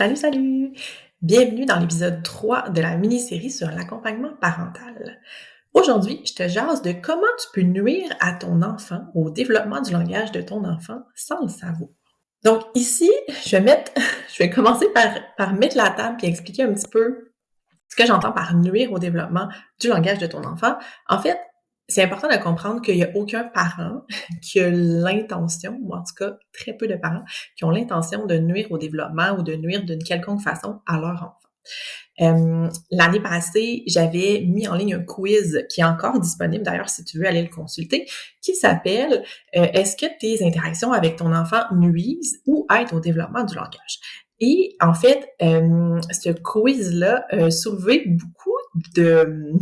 Salut, salut! Bienvenue dans l'épisode 3 de la mini-série sur l'accompagnement parental. Aujourd'hui, je te jase de comment tu peux nuire à ton enfant, au développement du langage de ton enfant sans le savoir. Donc ici, je vais commencer par mettre la table et expliquer un petit peu ce que j'entends par nuire au développement du langage de ton enfant. En fait, c'est important de comprendre qu'il n'y a aucun parent qui a l'intention, ou en tout cas très peu de parents, qui ont l'intention de nuire au développement ou de nuire d'une quelconque façon à leur enfant. L'année passée, j'avais mis en ligne un quiz qui est encore disponible, d'ailleurs, si tu veux aller le consulter, qui s'appelle Est-ce que tes interactions avec ton enfant nuisent ou aident au développement du langage? Et en fait, ce quiz-là a soulevé beaucoup de,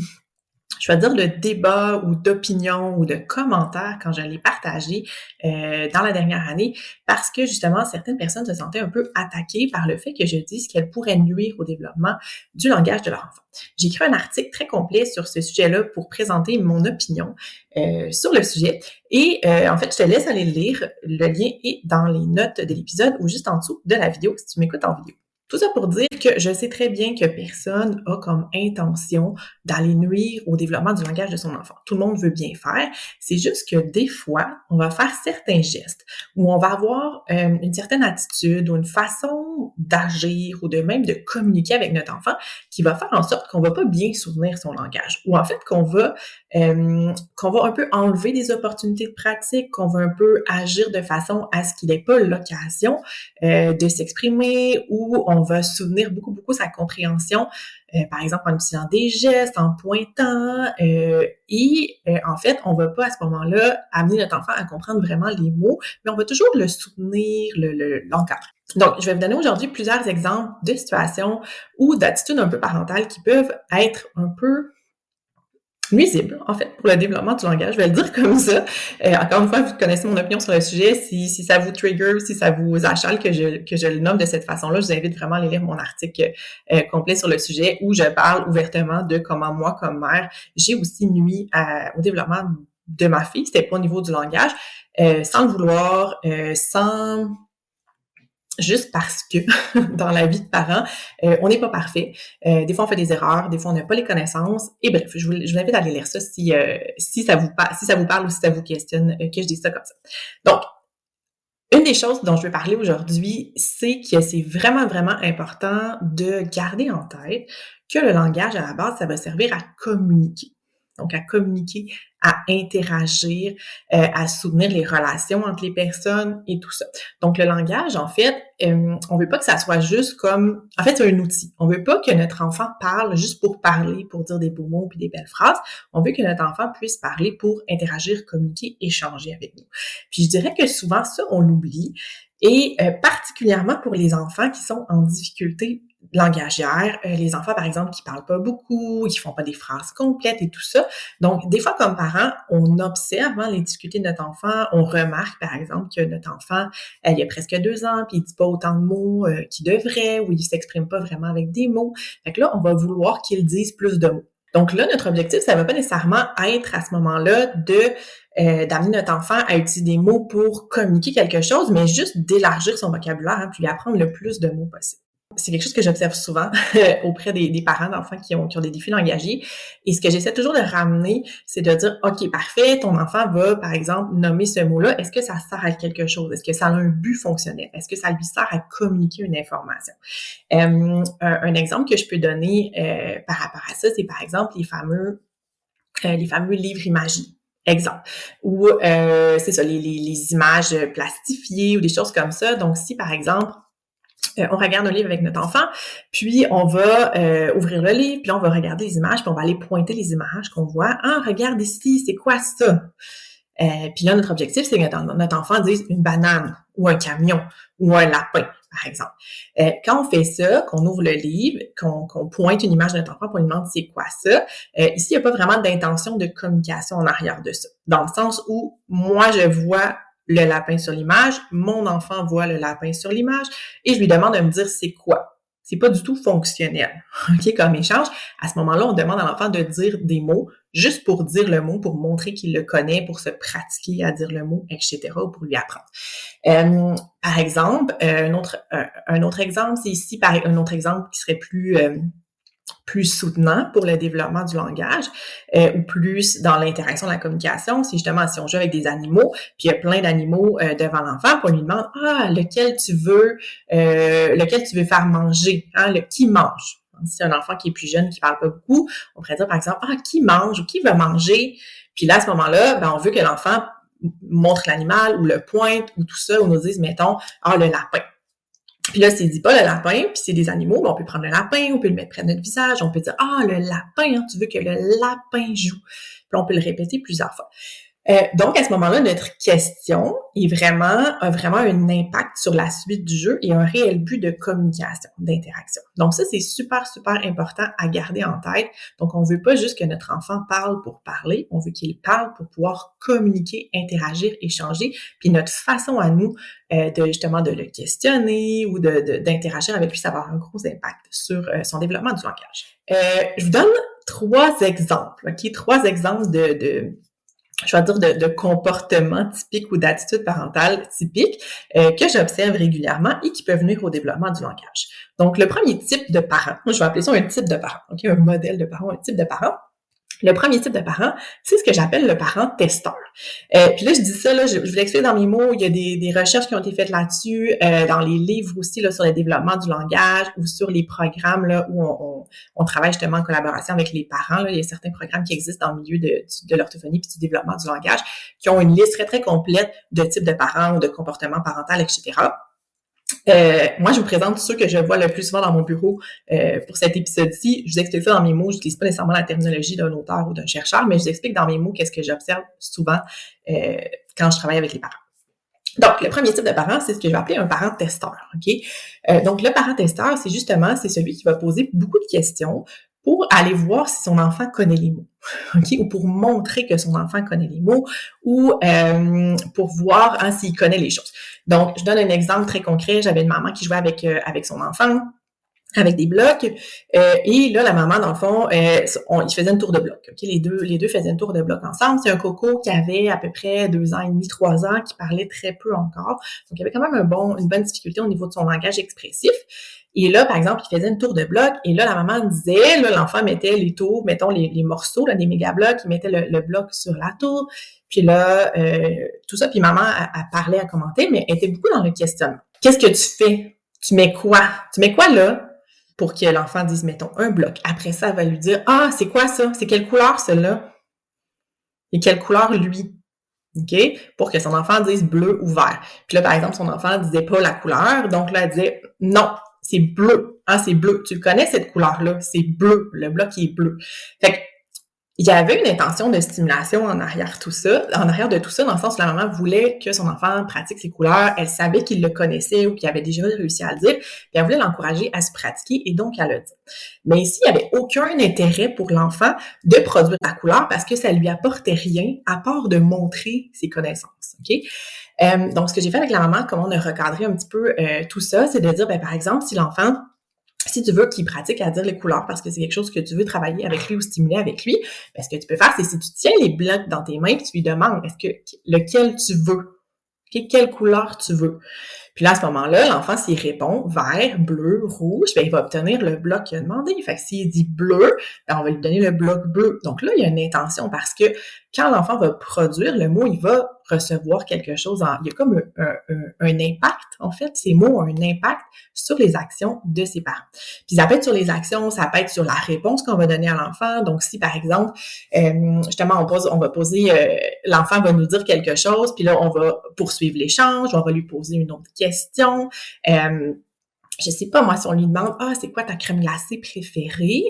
je vais dire, de débats ou d'opinions ou de commentaires quand je l'ai partagé dans la dernière année, parce que justement, certaines personnes se sentaient un peu attaquées par le fait que je dise qu'elles pourraient nuire au développement du langage de leur enfant. J'ai écrit un article très complet sur ce sujet-là pour présenter mon opinion sur le sujet. Et en fait, je te laisse aller le lire. Le lien est dans les notes de l'épisode ou juste en dessous de la vidéo si tu m'écoutes en vidéo. Tout ça pour dire que je sais très bien que personne a comme intention d'aller nuire au développement du langage de son enfant. Tout le monde veut bien faire. C'est juste que des fois, on va faire certains gestes où on va avoir une certaine attitude ou une façon d'agir ou de même de communiquer avec notre enfant qui va faire en sorte qu'on va pas bien soutenir son langage ou en fait qu'on va un peu enlever des opportunités de pratique, qu'on va un peu agir de façon à ce qu'il n'ait pas l'occasion de s'exprimer ou on va soutenir beaucoup sa compréhension, par exemple en utilisant des gestes, en pointant, en fait, on va pas à ce moment-là amener notre enfant à comprendre vraiment les mots, mais on va toujours le soutenir, l'encadrer. Donc, je vais vous donner aujourd'hui plusieurs exemples de situations ou d'attitudes un peu parentales qui peuvent être un peu nuisible, en fait, pour le développement du langage. Je vais le dire comme ça. Encore une fois, vous connaissez mon opinion sur le sujet. Si ça vous trigger, si ça vous achale que je le nomme de cette façon-là, je vous invite vraiment à aller lire mon article complet sur le sujet où je parle ouvertement de comment moi, comme mère, j'ai aussi nui au développement de ma fille. C'était pas au niveau du langage, sans le vouloir, sans... Juste parce que dans la vie de parents, on n'est pas parfait. Des fois, on fait des erreurs, des fois, on n'a pas les connaissances. Et bref, je vous invite à aller lire ça si ça vous parle ou si ça vous questionne que je dise ça comme ça. Donc, une des choses dont je veux parler aujourd'hui, c'est que c'est vraiment important de garder en tête que le langage, à la base, ça va servir à communiquer. Donc, à communiquer, à interagir, à soutenir les relations entre les personnes et tout ça. Donc, le langage, en fait, on veut pas que ça soit juste comme... En fait, c'est un outil. On veut pas que notre enfant parle juste pour parler, pour dire des beaux mots puis des belles phrases. On veut que notre enfant puisse parler pour interagir, communiquer, échanger avec nous. Puis, je dirais que souvent, ça, on l'oublie. Et particulièrement pour les enfants qui sont en difficulté langagière, les enfants, par exemple, qui parlent pas beaucoup, qui font pas des phrases complètes et tout ça. Donc, des fois, comme parents, on observe les difficultés de notre enfant. On remarque, par exemple, que notre enfant, il a presque 2 ans, puis il dit pas autant de mots qu'il devrait, ou il s'exprime pas vraiment avec des mots. Fait que là, on va vouloir qu'il dise plus de mots. Donc là, notre objectif, ça va pas nécessairement être à ce moment-là d'amener notre enfant à utiliser des mots pour communiquer quelque chose, mais juste d'élargir son vocabulaire, puis lui apprendre le plus de mots possible. C'est quelque chose que j'observe souvent auprès des parents d'enfants qui ont des défis langagiers. Et ce que j'essaie toujours de ramener, c'est de dire, OK, parfait, ton enfant va, par exemple, nommer ce mot-là. Est-ce que ça sert à quelque chose? Est-ce que ça a un but fonctionnel? Est-ce que ça lui sert à communiquer une information? Un exemple que je peux donner par rapport à ça, c'est par exemple les fameux livres imagiers. Exemple. Ou c'est ça, les images plastifiées ou des choses comme ça. Donc, si par exemple, on regarde un livre avec notre enfant, puis on va ouvrir le livre, puis on va regarder les images, puis on va aller pointer les images qu'on voit. Ah, regarde ici, c'est quoi ça? Puis là, notre objectif, c'est que notre enfant dise une banane ou un camion ou un lapin, par exemple. Quand on fait ça, qu'on ouvre le livre, qu'on pointe une image de notre enfant pour lui demander c'est quoi ça, ici, il n'y a pas vraiment d'intention de communication en arrière de ça. Dans le sens où moi, je vois le lapin sur l'image, mon enfant voit le lapin sur l'image, et je lui demande de me dire c'est quoi. C'est pas du tout fonctionnel, OK, comme échange. À ce moment-là, on demande à l'enfant de dire des mots juste pour dire le mot, pour montrer qu'il le connaît, pour se pratiquer à dire le mot, etc., ou pour lui apprendre. Par exemple, un autre exemple, c'est ici un autre exemple qui serait plus soutenant pour le développement du langage ou plus dans l'interaction de la communication, c'est justement si on joue avec des animaux, puis il y a plein d'animaux devant l'enfant, puis on lui demande lequel tu veux faire manger, hein, qui mange. Si c'est un enfant qui est plus jeune, qui parle pas beaucoup, on pourrait dire par exemple qui mange ou qui veut manger. Puis là à ce moment-là, on veut que l'enfant montre l'animal ou le pointe ou tout ça, ou nous dise mettons le lapin. Puis là, s'il dit pas le lapin, puis c'est des animaux, on peut prendre le lapin, on peut le mettre près de notre visage, on peut dire le lapin, hein, tu veux que le lapin joue. Puis on peut le répéter plusieurs fois. Donc, à ce moment-là, notre question a vraiment un impact sur la suite du jeu et un réel but de communication, d'interaction. Donc ça, c'est super, super important à garder en tête. Donc, on veut pas juste que notre enfant parle pour parler, on veut qu'il parle pour pouvoir communiquer, interagir, échanger. Puis notre façon à nous de le questionner ou d'interagir avec lui, ça va avoir un gros impact sur son développement du langage. Je vous donne 3 exemples, OK? 3 exemples je vais dire de comportements typiques ou d'attitudes parentales typiques que j'observe régulièrement et qui peuvent venir au développement du langage. Donc, le premier type de parent, moi je vais appeler ça un type de parent, OK? Un modèle de parent, un type de parent. Le premier type de parent, c'est ce que j'appelle le parent testeur. Puis là, je dis ça, là, je vous l'explique dans mes mots, il y a des recherches qui ont été faites là-dessus, dans les livres aussi, là, sur le développement du langage ou sur les programmes là, où on travaille justement en collaboration avec les parents. Là. Il y a certains programmes qui existent dans le milieu de l'orthophonie puis du développement du langage qui ont une liste très, très complète de types de parents ou de comportements parentaux, etc. Moi, je vous présente ceux que je vois le plus souvent dans mon bureau pour cet épisode-ci. Je vous explique ça dans mes mots. Je n'utilise pas nécessairement la terminologie d'un auteur ou d'un chercheur, mais je vous explique dans mes mots qu'est-ce que j'observe souvent quand je travaille avec les parents. Donc, le premier type de parent, c'est ce que je vais appeler un parent testeur. OK? Donc, le parent testeur, c'est celui qui va poser beaucoup de questions pour aller voir si son enfant connaît les mots, OK? Ou pour montrer que son enfant connaît les mots, ou pour voir s'il connaît les choses. Donc, je donne un exemple très concret. J'avais une maman qui jouait avec son enfant, avec des blocs, et là, la maman, dans le fond, ils faisaient une tour de bloc. OK? Les deux faisaient une tour de bloc ensemble. C'est un coco qui avait à peu près 2 ans et demi, 3 ans, qui parlait très peu encore. Donc, il avait quand même une bonne difficulté au niveau de son langage expressif. Et là, par exemple, il faisait une tour de bloc, et là, la maman disait, là, l'enfant mettait les tours, mettons les morceaux, là, des méga blocs, il mettait le bloc sur la tour, puis là, tout ça, puis maman, elle parlait, elle commentait, mais elle était beaucoup dans le questionnement. Qu'est-ce que tu fais? Tu mets quoi? Tu mets quoi là? Pour que l'enfant dise, mettons, un bloc. Après ça, elle va lui dire, c'est quoi ça? C'est quelle couleur, celle-là? Et quelle couleur, lui? OK? Pour que son enfant dise bleu ou vert. Puis là, par exemple, son enfant disait pas la couleur, donc là, elle disait, non, c'est bleu. C'est bleu. Tu le connais, cette couleur-là? C'est bleu. Le bloc, il est bleu. Fait que, il y avait une intention de stimulation en arrière de tout ça, dans le sens où la maman voulait que son enfant pratique ses couleurs, elle savait qu'il le connaissait ou qu'il avait déjà réussi à le dire, puis elle voulait l'encourager à se pratiquer et donc à le dire. Mais ici, il n'y avait aucun intérêt pour l'enfant de produire la couleur parce que ça lui apportait rien à part de montrer ses connaissances. OK? Donc, ce que j'ai fait avec la maman, comment on a recadré un petit peu tout ça, c'est de dire, par exemple, si tu veux qu'il pratique à dire les couleurs parce que c'est quelque chose que tu veux travailler avec lui ou stimuler avec lui, ce que tu peux faire, c'est si tu tiens les blocs dans tes mains et tu lui demandes lequel tu veux, quelle couleur tu veux. Puis là, à ce moment-là, l'enfant, s'il répond vert, bleu, rouge, il va obtenir le bloc qu'il a demandé. Fait que s'il dit bleu, on va lui donner le bloc bleu. Donc là, il y a une intention parce que quand l'enfant va produire le mot, il va recevoir quelque chose. Il y a comme un impact, en fait. Ces mots ont un impact sur les actions de ses parents. Puis ça peut être sur les actions, ça peut être sur la réponse qu'on va donner à l'enfant. Donc si, par exemple, justement, l'enfant va nous dire quelque chose, puis là, on va poursuivre l'échange, on va lui poser une autre question. Je sais pas, moi, si on lui demande « c'est quoi ta crème glacée préférée? »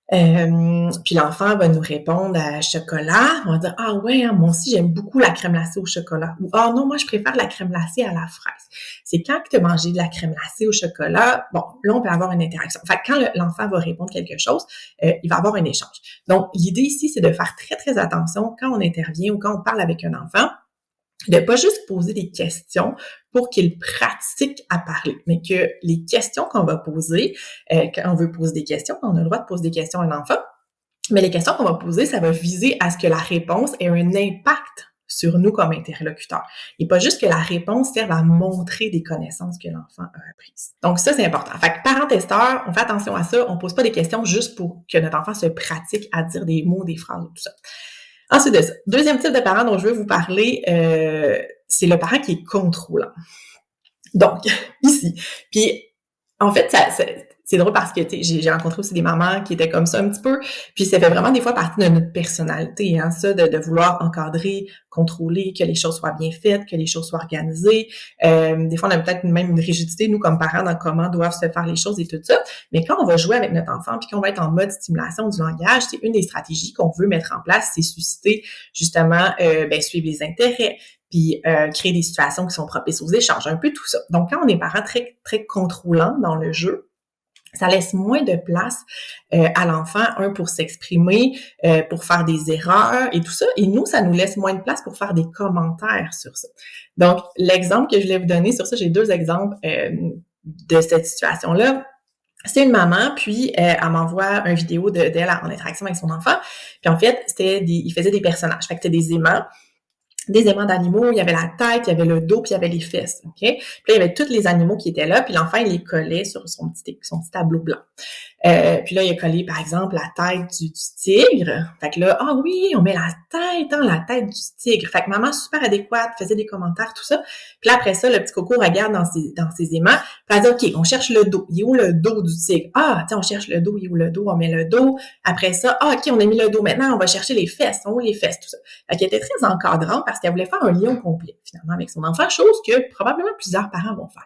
Puis l'enfant va nous répondre à chocolat. On va dire « ouais, moi aussi, j'aime beaucoup la crème glacée au chocolat. » Ou « non, moi, je préfère la crème glacée à la fraise. » C'est quand tu as mangé de la crème glacée au chocolat, là, on peut avoir une interaction. Fait que quand l'enfant va répondre quelque chose, il va avoir un échange. Donc, l'idée ici, c'est de faire très, très attention quand on intervient ou quand on parle avec un enfant, de pas juste poser des questions pour qu'il pratique à parler, mais que les questions qu'on va poser, quand on veut poser des questions, on a le droit de poser des questions à un enfant, Mais les questions qu'on va poser, ça va viser à ce que la réponse ait un impact sur nous comme interlocuteurs. Et pas juste que la réponse serve à montrer des connaissances que l'enfant a apprises. Donc ça, c'est important. Fait que parent-testeur, on fait attention à ça. On pose pas des questions juste pour que notre enfant se pratique à dire des mots, des phrases, tout ça. Ensuite de ça, deuxième type de parent dont je veux vous parler, c'est le parent qui est contrôlant. Donc, ici. Puis, en fait, c'est drôle parce que j'ai rencontré aussi des mamans qui étaient comme ça un petit peu, puis ça fait vraiment des fois partie de notre personnalité, hein, ça, de vouloir encadrer, contrôler, que les choses soient bien faites, que les choses soient organisées. Des fois, on a peut-être même une rigidité, nous, comme parents, dans comment doivent se faire les choses et tout ça. Mais quand on va jouer avec notre enfant, puis qu'on va être en mode stimulation du langage, c'est une des stratégies qu'on veut mettre en place, c'est susciter justement, suivre les intérêts, puis créer des situations qui sont propices aux échanges, un peu tout ça. Donc, quand on est parent très, très contrôlant dans le jeu, ça laisse moins de place à l'enfant, pour s'exprimer, pour faire des erreurs et tout ça. Et nous, ça nous laisse moins de place pour faire des commentaires sur ça. Donc, l'exemple que je voulais vous donner sur ça, j'ai 2 exemples de cette situation-là. C'est une maman, puis elle m'envoie une vidéo d'elle en interaction avec son enfant. Puis en fait, il faisait des personnages. Fait que c'était des aimants d'animaux, il y avait la tête, il y avait le dos, puis il y avait les fesses, OK? Puis là, il y avait tous les animaux qui étaient là, puis l'enfant, il les collait sur son petit tableau blanc. Puis là, il a collé, par exemple, la tête du tigre. Fait que là, ah oui, on met la tête du tigre. Fait que maman, super adéquate, faisait des commentaires, tout ça. Puis là, après ça, le petit coco regarde dans ses aimants, puis elle dit, OK, on cherche le dos. Il est où le dos du tigre? Ah, tiens, on cherche le dos, il est où le dos? On met le dos. Après ça, ah, OK, on a mis le dos. Maintenant, on va chercher les fesses. Sont où les fesses? Tout ça. Fait qu'elle était très encadrant parce qu'elle voulait faire un lien complet, finalement, avec son enfant, chose que probablement plusieurs parents vont faire.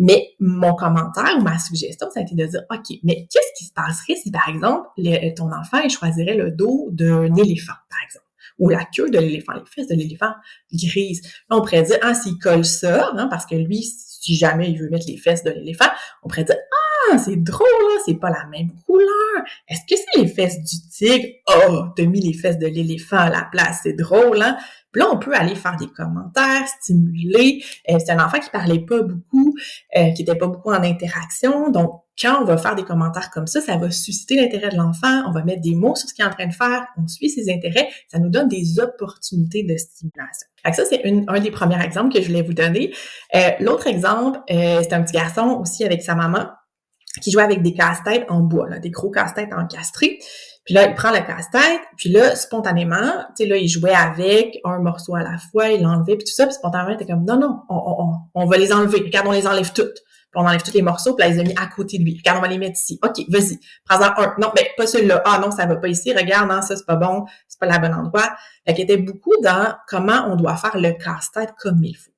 Mais mon commentaire ou ma suggestion, ça a été de dire, OK, mais qu'est-ce qui se passerait si, par exemple, ton enfant, il choisirait le dos d'un éléphant, par exemple, ou la queue de l'éléphant, les fesses de l'éléphant grises. Là, on pourrait dire, ah, s'il colle ça, hein, parce que lui, si jamais il veut mettre les fesses de l'éléphant, on pourrait dire, ah, c'est drôle, là, c'est pas la même couleur. Est-ce que c'est les fesses du tigre? Oh, t'as mis les fesses de l'éléphant à la place, c'est drôle, hein? Puis là, on peut aller faire des commentaires, stimuler. C'est un enfant qui parlait pas beaucoup, qui était pas beaucoup en interaction. Donc, quand on va faire des commentaires comme ça va susciter l'intérêt de l'enfant. On va mettre des mots sur ce qu'il est en train de faire. On suit ses intérêts. Ça nous donne des opportunités de stimulation. Fait que ça, c'est un des premiers exemples que je voulais vous donner. L'autre exemple, c'est un petit garçon aussi avec sa maman qui jouait avec des casse-têtes en bois, là, des gros casse-têtes encastrés. Puis là, il prend le casse-tête, puis là, spontanément, tu sais, là, il jouait avec un morceau à la fois, il l'enlevait, puis tout ça, puis spontanément, il était comme, non, on va les enlever. Regarde, on les enlève toutes. Puis on enlève tous les morceaux, puis là, il les a mis à côté de lui. Regarde, on va les mettre ici. OK, vas-y, prends-en un. Non, mais pas celui-là. Ah non, ça va pas ici. Regarde, non, ça, c'est pas bon. C'est pas le bon endroit. Fait qu'il était beaucoup dans comment on doit faire le casse-tête comme il faut.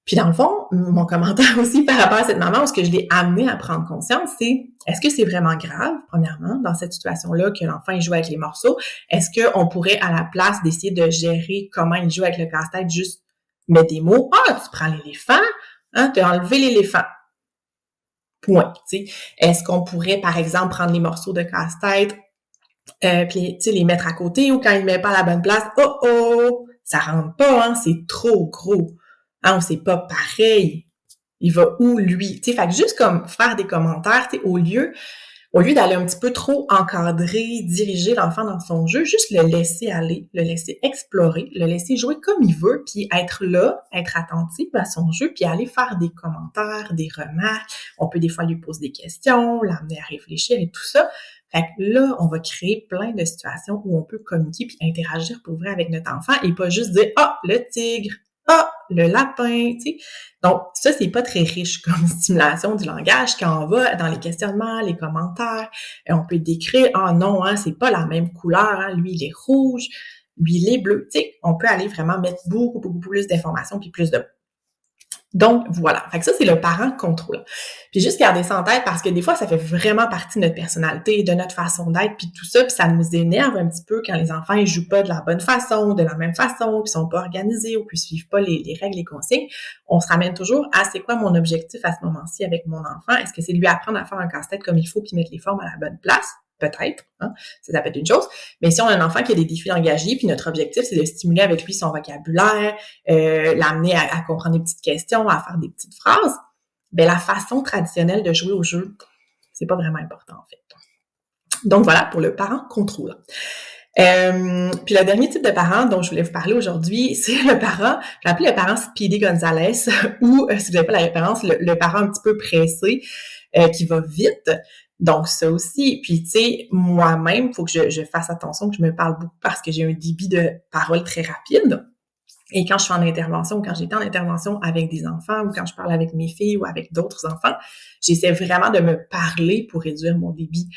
Puis dans le fond, mon commentaire aussi par rapport à cette maman, où ce que je l'ai amené à prendre conscience, c'est est-ce que c'est vraiment grave, premièrement, dans cette situation-là, que l'enfant il joue avec les morceaux? Est-ce qu'on pourrait, à la place d'essayer de gérer comment il joue avec le casse-tête, juste mettre des mots? Ah, tu prends l'éléphant, hein, tu as enlevé l'éléphant. Point. T'sais. Est-ce qu'on pourrait, par exemple, prendre les morceaux de casse-tête, puis les mettre à côté, ou quand il ne met pas à la bonne place, ça rentre pas, hein, c'est trop gros. Hein, on sait pas pareil. Il va où, lui? Tu sais, fait que juste comme faire des commentaires, tu sais, au lieu d'aller un petit peu trop encadrer, diriger l'enfant dans son jeu, juste le laisser aller, le laisser explorer, le laisser jouer comme il veut, puis être là, être attentif à son jeu, puis aller faire des commentaires, des remarques. On peut des fois lui poser des questions, l'amener à réfléchir et tout ça. Fait que là, on va créer plein de situations où on peut communiquer puis interagir pour vrai avec notre enfant et pas juste dire « Ah, le tigre! Ah, le lapin! » tu sais. Donc, ça, c'est pas très riche comme stimulation du langage. Quand on va dans les questionnements, les commentaires, on peut décrire « Ah non, hein, c'est pas la même couleur, hein, lui, il est rouge, lui, il est bleu. » Tu sais, on peut aller vraiment mettre beaucoup, beaucoup plus d'informations puis plus de mots. Donc, voilà. Fait que ça, c'est le parent contrôlant. Puis juste garder ça en tête parce que des fois, ça fait vraiment partie de notre personnalité, de notre façon d'être, puis tout ça, puis ça nous énerve un petit peu quand les enfants, ils jouent pas de la bonne façon, de la même façon, puis sont pas organisés ou puis suivent pas les règles, les consignes. On se ramène toujours à c'est quoi mon objectif à ce moment-ci avec mon enfant? Est-ce que c'est lui apprendre à faire un casse-tête comme il faut puis mettre les formes à la bonne place? Peut-être, hein? Ça peut être une chose. Mais si on a un enfant qui a des défis langagiers, puis notre objectif, c'est de stimuler avec lui son vocabulaire, l'amener à comprendre des petites questions, à faire des petites phrases, ben la façon traditionnelle de jouer au jeu, c'est pas vraiment important, en fait. Donc voilà pour le parent contrôlant. Puis le dernier type de parent dont je voulais vous parler aujourd'hui, c'est le parent, j'ai appelé le parent Speedy Gonzalez ou, si vous n'avez pas la référence, le parent un petit peu pressé qui va vite. Donc ça aussi, puis tu sais, moi-même, il faut que je fasse attention, que je me parle beaucoup parce que j'ai un débit de parole très rapide. Et quand je suis en intervention, ou quand j'étais en intervention avec des enfants, ou quand je parle avec mes filles ou avec d'autres enfants, j'essaie vraiment de me parler pour réduire mon débit.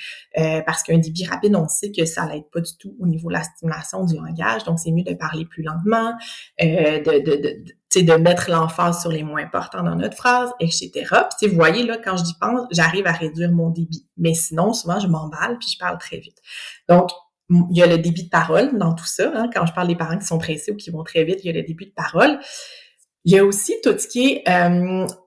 Parce qu'un débit rapide, on sait que ça l'aide pas du tout au niveau de la stimulation du langage. Donc, c'est mieux de parler plus lentement, de mettre l'emphase sur les mots importants dans notre phrase, etc. Puis, vous voyez, là, quand j'y pense, j'arrive à réduire mon débit. Mais sinon, souvent, je m'emballe puis je parle très vite. Donc, il y a le débit de parole dans tout ça. Hein. Quand je parle des parents qui sont pressés ou qui vont très vite, il y a le débit de parole. Il y a aussi tout ce qui est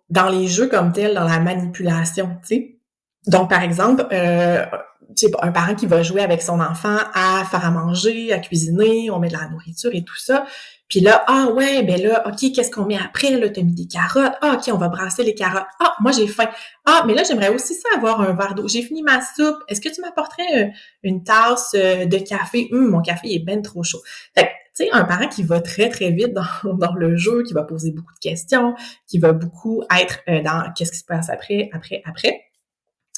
dans les jeux comme tel, dans la manipulation, tu sais. Donc, par exemple, un parent qui va jouer avec son enfant à faire à manger, à cuisiner, on met de la nourriture et tout ça. Puis là, ah ouais, ben là, OK, qu'est-ce qu'on met après? Là, t'as mis des carottes. Ah, OK, on va brasser les carottes. Ah, moi, j'ai faim. Ah, mais là, j'aimerais aussi ça avoir un verre d'eau. J'ai fini ma soupe. Est-ce que tu m'apporterais une tasse de café? Mon café est ben trop chaud. Fait que, tu sais, un parent qui va très, très vite dans le jeu, qui va poser beaucoup de questions, qui va beaucoup être dans qu'est-ce qui se passe après.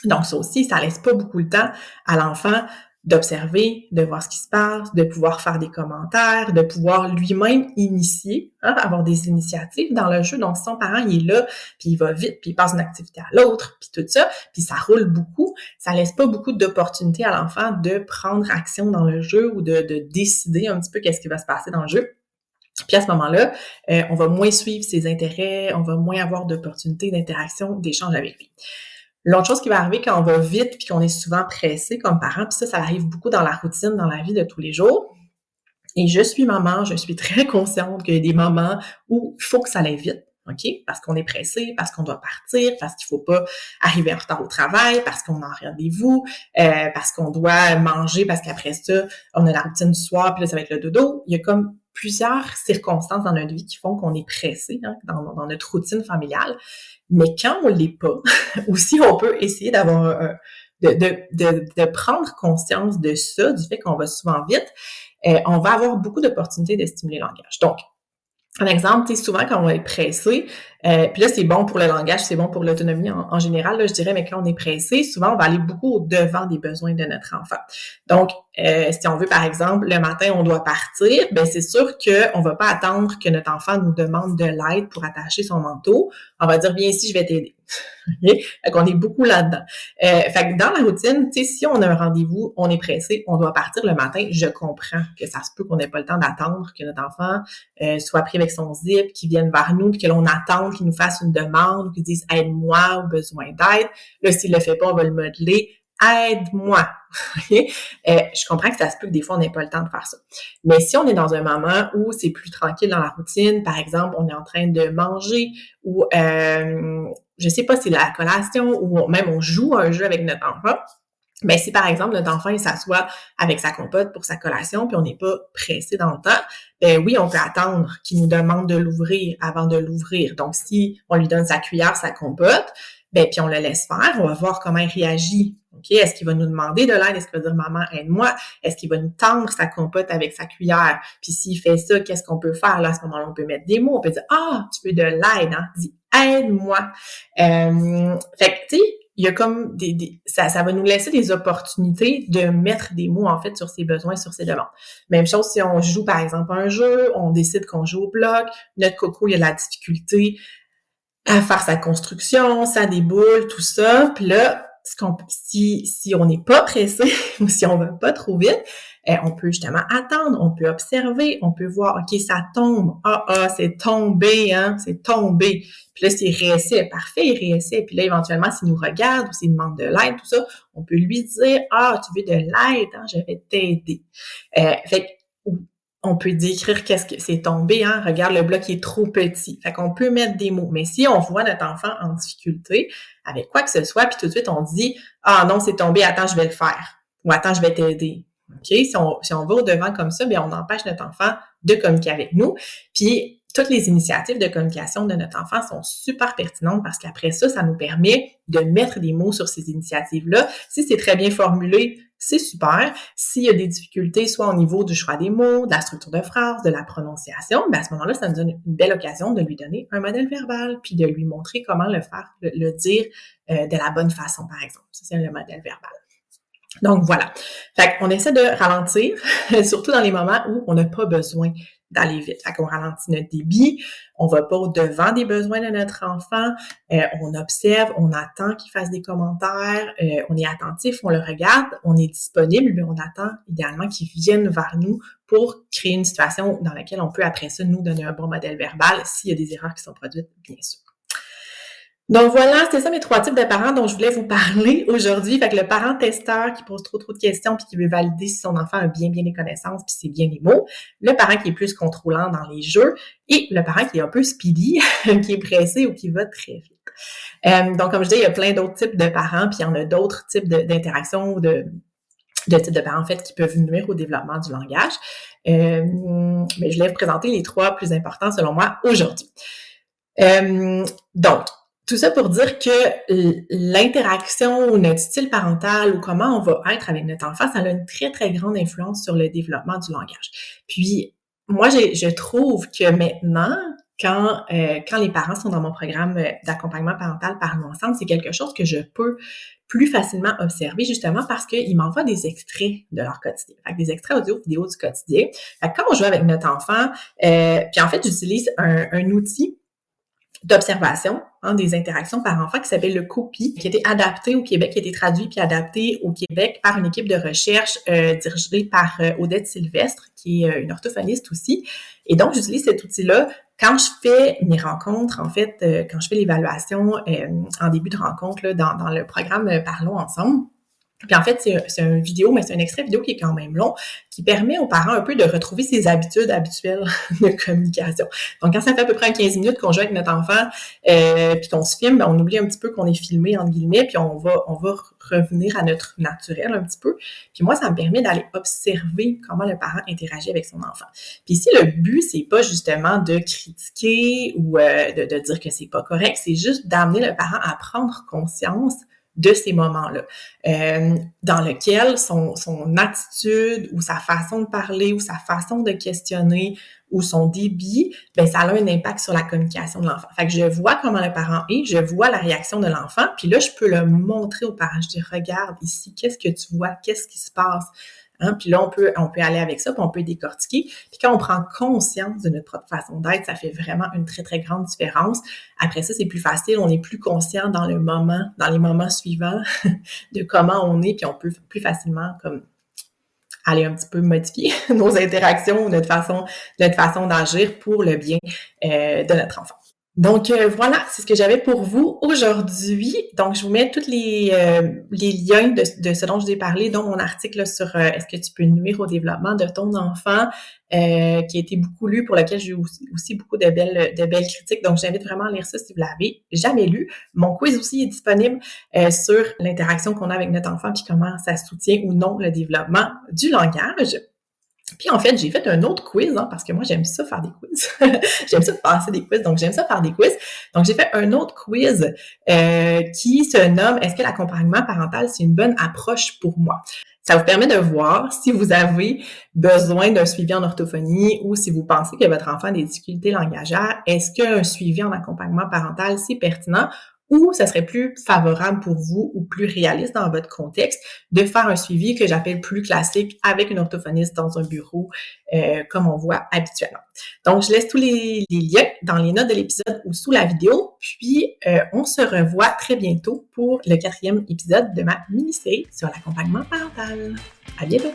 Donc, ça aussi, ça laisse pas beaucoup le temps à l'enfant d'observer, de voir ce qui se passe, de pouvoir faire des commentaires, de pouvoir lui-même initier, hein, avoir des initiatives dans le jeu. Donc, si son parent, il est là, puis il va vite, puis il passe d'une activité à l'autre, puis tout ça, puis ça roule beaucoup, ça laisse pas beaucoup d'opportunités à l'enfant de prendre action dans le jeu ou de décider un petit peu qu'est-ce qui va se passer dans le jeu. Puis à ce moment-là, on va moins suivre ses intérêts, on va moins avoir d'opportunités d'interaction, d'échange avec lui. L'autre chose qui va arriver quand on va vite puis qu'on est souvent pressé comme parent, puis ça arrive beaucoup dans la routine, dans la vie de tous les jours. Et je suis maman, je suis très consciente qu'il y a des moments où il faut que ça aille vite, OK? Parce qu'on est pressé, parce qu'on doit partir, parce qu'il faut pas arriver en retard au travail, parce qu'on a un rendez-vous, parce qu'on doit manger, parce qu'après ça, on a la routine du soir, puis là, ça va être le dodo. Il y a comme plusieurs circonstances dans notre vie qui font qu'on est pressé, hein, dans notre routine familiale. Mais quand on l'est pas, aussi on peut essayer d'avoir de prendre conscience de ça, du fait qu'on va souvent vite, on va avoir beaucoup d'opportunités de stimuler le langage. Donc, un exemple, tu sais, souvent quand on est pressé, puis là, c'est bon pour le langage, c'est bon pour l'autonomie en général, là, je dirais, mais quand on est pressé, souvent, on va aller beaucoup au-devant des besoins de notre enfant. Donc, si on veut, par exemple, le matin, on doit partir, ben c'est sûr qu'on va pas attendre que notre enfant nous demande de l'aide pour attacher son manteau. On va dire, viens ici, je vais t'aider. Okay? Fait qu'on est beaucoup là-dedans. Fait que dans la routine, tu sais, si on a un rendez-vous, on est pressé, on doit partir le matin, je comprends que ça se peut qu'on n'ait pas le temps d'attendre que notre enfant soit pris avec son zip, qu'il vienne vers nous, puis que l'on attende qu'il nous fasse une demande, qu'il dise « aide-moi » ou « besoin d'aide ». Là, s'il le fait pas, on va le modeler « aide-moi ». Je comprends que ça se peut que des fois, on n'ait pas le temps de faire ça. Mais si on est dans un moment où c'est plus tranquille dans la routine, par exemple, on est en train de manger ou, je sais pas, c'est la collation ou même on joue un jeu avec notre enfant, ben si par exemple notre enfant il s'assoit avec sa compote pour sa collation puis on n'est pas pressé dans le temps, ben oui, on peut attendre qu'il nous demande de l'ouvrir avant de l'ouvrir. Donc si on lui donne sa cuillère, sa compote, ben puis on le laisse faire, on va voir comment il réagit. OK, est-ce qu'il va nous demander de l'aide? Est-ce qu'il va dire maman, aide-moi? Est-ce qu'il va nous tendre sa compote avec sa cuillère? Puis s'il fait ça, qu'est-ce qu'on peut faire? Là, à ce moment-là, on peut mettre des mots, on peut dire ah, tu veux de l'aide, hein? Dis aide-moi. Fait que tu sais, il y a comme ça va nous laisser des opportunités de mettre des mots, en fait, sur ses besoins, sur ses demandes. Même chose si on joue, par exemple, un jeu, on décide qu'on joue au bloc, notre coco, il y a de la difficulté à faire sa construction, sa déboule, tout ça. Puis là, si on n'est pas pressé ou si on va pas trop vite, on peut justement attendre, on peut observer, on peut voir, OK, ça tombe. C'est tombé, hein, c'est tombé. Puis là, s'il réessaie, parfait, il réessaie. Puis là, éventuellement, s'il nous regarde ou s'il demande de l'aide, tout ça, on peut lui dire, tu veux de l'aide, hein, je vais t'aider. Fait que, on peut décrire qu'est-ce que c'est tombé, hein, regarde, le bloc est trop petit. Fait qu'on peut mettre des mots. Mais si on voit notre enfant en difficulté, avec quoi que ce soit, puis tout de suite, on dit, non, c'est tombé, attends, je vais le faire. Ou attends, je vais t'aider. OK? Si on va au-devant comme ça, bien, on empêche notre enfant de communiquer avec nous. Puis, toutes les initiatives de communication de notre enfant sont super pertinentes parce qu'après ça, ça nous permet de mettre des mots sur ces initiatives-là. Si c'est très bien formulé, c'est super. S'il y a des difficultés, soit au niveau du choix des mots, de la structure de phrase, de la prononciation, à ce moment-là, ça nous donne une belle occasion de lui donner un modèle verbal, puis de lui montrer comment le faire, le dire de la bonne façon, par exemple. Ça, c'est le modèle verbal. Donc, voilà. Fait qu'on essaie de ralentir, surtout dans les moments où on n'a pas besoin d'aller vite. Fait qu'on ralentit notre débit, on va pas au-devant des besoins de notre enfant, on observe, on attend qu'il fasse des commentaires, on est attentif, on le regarde, on est disponible, mais on attend idéalement qu'il vienne vers nous pour créer une situation dans laquelle on peut après ça nous donner un bon modèle verbal s'il y a des erreurs qui sont produites, bien sûr. Donc voilà, c'était ça mes 3 types de parents dont je voulais vous parler aujourd'hui. Fait que le parent testeur qui pose trop de questions puis qui veut valider si son enfant a bien les connaissances puis c'est bien les mots. Le parent qui est plus contrôlant dans les jeux et le parent qui est un peu speedy, qui est pressé ou qui va très vite. Donc comme je dis, il y a plein d'autres types de parents puis il y en a d'autres types d'interactions ou de types de parents en fait qui peuvent nuire au développement du langage. Mais je vais vous présenter les 3 plus importants selon moi aujourd'hui. Donc, tout ça pour dire que l'interaction ou notre style parental ou comment on va être avec notre enfant, ça a une très, très grande influence sur le développement du langage. Puis, moi, je trouve que maintenant, quand les parents sont dans mon programme d'accompagnement parental Parlons ensemble, c'est quelque chose que je peux plus facilement observer, justement parce qu'ils m'envoient des extraits de leur quotidien. Fait que des extraits audio, vidéo du quotidien. Fait que quand on joue avec notre enfant, puis en fait, j'utilise un outil d'observation des interactions par enfant qui s'appelle le COPI, qui a été adapté au Québec, qui a été traduit puis adapté au Québec par une équipe de recherche dirigée par Odette Sylvestre, qui est une orthophoniste aussi. Et donc, j'utilise cet outil-là quand je fais mes rencontres, en fait, quand je fais l'évaluation en début de rencontre là, dans le programme Parlons ensemble. Puis en fait, c'est une vidéo, mais c'est un extrait vidéo qui est quand même long, qui permet aux parents un peu de retrouver ses habitudes habituelles de communication. Donc, quand ça fait à peu près 15 minutes qu'on joue avec notre enfant, puis qu'on se filme, on oublie un petit peu qu'on est filmé, entre guillemets, puis on va revenir à notre naturel un petit peu. Puis moi, ça me permet d'aller observer comment le parent interagit avec son enfant. Puis ici, le but, c'est pas justement de critiquer ou de dire que c'est pas correct, c'est juste d'amener le parent à prendre conscience de ces moments-là, dans lequel son attitude ou sa façon de parler ou sa façon de questionner ou son débit, ça a un impact sur la communication de l'enfant. Fait que je vois comment le parent est, je vois la réaction de l'enfant, puis là, je peux le montrer au parent. Je dis, regarde ici, qu'est-ce que tu vois? Qu'est-ce qui se passe? Puis là, on peut aller avec ça, puis on peut décortiquer. Puis quand on prend conscience de notre propre façon d'être, ça fait vraiment une très, très grande différence. Après ça, c'est plus facile, on est plus conscient dans les moments suivants de comment on est, puis on peut plus facilement comme aller un petit peu modifier nos interactions ou notre façon d'agir pour le bien de notre enfant. Donc voilà, c'est ce que j'avais pour vous aujourd'hui. Donc je vous mets tous les liens de ce dont je vous ai parlé, dont mon article sur est-ce que tu peux nuire au développement de ton enfant, qui a été beaucoup lu, pour lequel j'ai eu aussi beaucoup de belles critiques. Donc j'invite vraiment à lire ça si vous l'avez jamais lu. Mon quiz aussi est disponible sur l'interaction qu'on a avec notre enfant puis comment ça soutient ou non le développement du langage. Puis en fait, j'ai fait un autre quiz, parce que moi, j'aime ça faire des quiz. J'aime ça passer des quiz, donc j'aime ça faire des quiz. Donc, j'ai fait un autre quiz qui se nomme « Est-ce que l'accompagnement parental, c'est une bonne approche pour moi? » Ça vous permet de voir si vous avez besoin d'un suivi en orthophonie ou si vous pensez que votre enfant a des difficultés langagères. Est-ce qu'un suivi en accompagnement parental, c'est pertinent? Ou ça serait plus favorable pour vous ou plus réaliste dans votre contexte de faire un suivi que j'appelle plus classique avec une orthophoniste dans un bureau comme on voit habituellement. Donc, je laisse tous les liens dans les notes de l'épisode ou sous la vidéo. Puis, on se revoit très bientôt pour le 4e épisode de ma mini-série sur l'accompagnement parental. À bientôt!